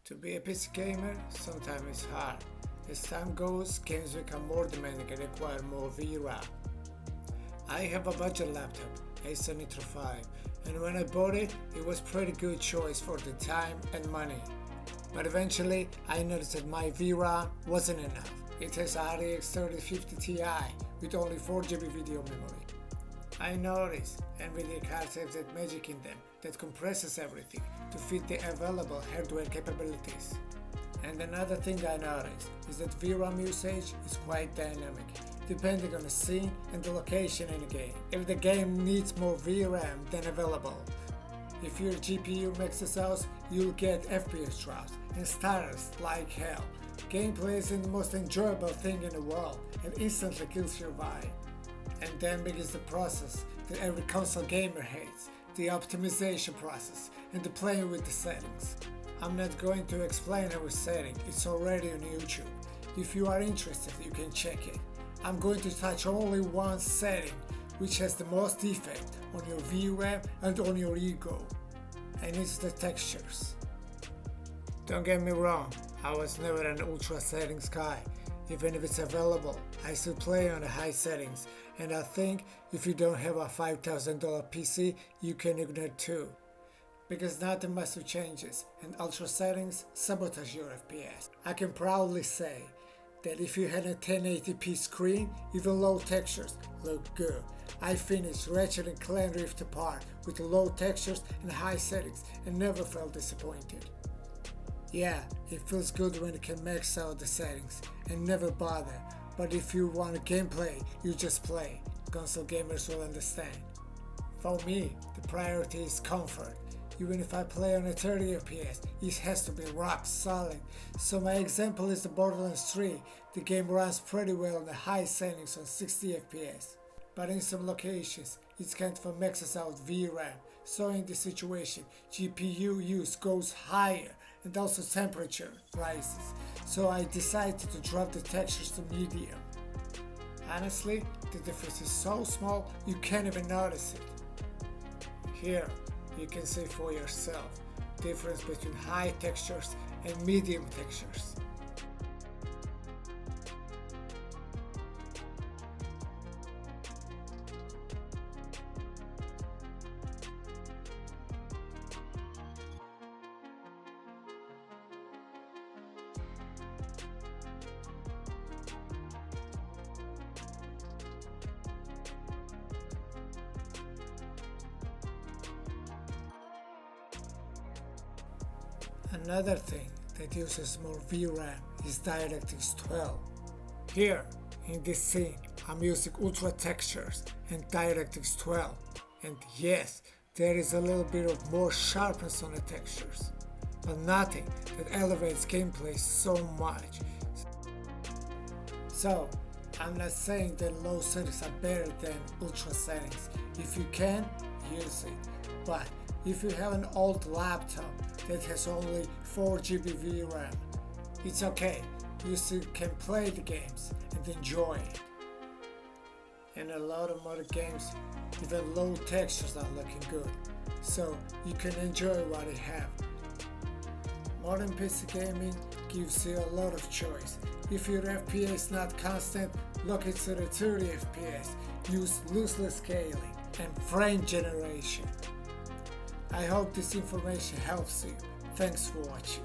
To be a PC gamer, sometimes it's hard. As time goes, games become more demanding and require more VRAM. I have a budget laptop, Acer Nitro 5, and when I bought it, it was pretty good choice for the time and money. But eventually, I noticed that my VRAM wasn't enough. It has RTX 3050 Ti with only 4GB video memory. I noticed Nvidia cards have that magic in them that compresses everything to fit the available hardware capabilities. And another thing I noticed is that VRAM usage is quite dynamic, depending on the scene and the location in the game. If the game needs more VRAM than available, if your GPU maxes out, you'll get FPS drops and stutters like hell. Gameplay isn't the most enjoyable thing in the world and instantly kills your vibe. And then begins the process that every console gamer hates, the optimization process and the playing with the settings. I'm not going to explain every setting, it's already on YouTube. If you are interested, you can check it. I'm going to touch only one setting which has the most effect on your VRAM and on your ego, and it's the textures. Don't get me wrong, I was never an ultra settings guy. Even if it's available, I still play on the high settings, and I think if you don't have a $5,000 PC, you can ignore it too. Because nothing massive changes, and ultra settings sabotage your FPS. I can proudly say that if you had a 1080p screen, even low textures look good. I finished Ratchet and Clank Rift Apart with low textures and high settings and never felt disappointed. Yeah, it feels good when you can max out the settings and never bother, but if you want gameplay, you just play. Console gamers will understand. For me, the priority is comfort. Even if I play on a 30 FPS, it has to be rock solid. So my example is the Borderlands 3. The game runs pretty well on the high settings on 60 FPS. But in some locations, it can't maxes out VRAM. So in this situation, GPU use goes higher and also temperature rises. So I decided to drop the textures to medium. Honestly, the difference is so small you can't even notice it. Here, you can see for yourself the difference between high textures and medium textures. Another thing that uses more VRAM is DirectX 12. Here, in this scene, I'm using ultra textures and DirectX 12, and yes, there is a little bit of more sharpness on the textures, but nothing that elevates gameplay so much. So, I'm not saying that low settings are better than ultra settings. If you can, use it, but if you have an old laptop that has only 4GB VRAM, it's okay, you still can play the games and enjoy it. In a lot of other games, even low textures are looking good, so you can enjoy what you have. Modern PC gaming gives you a lot of choice. If your FPS is not constant, look into the 30 FPS, use loosely scaling and frame generation. I hope this information helps you. Thanks for watching.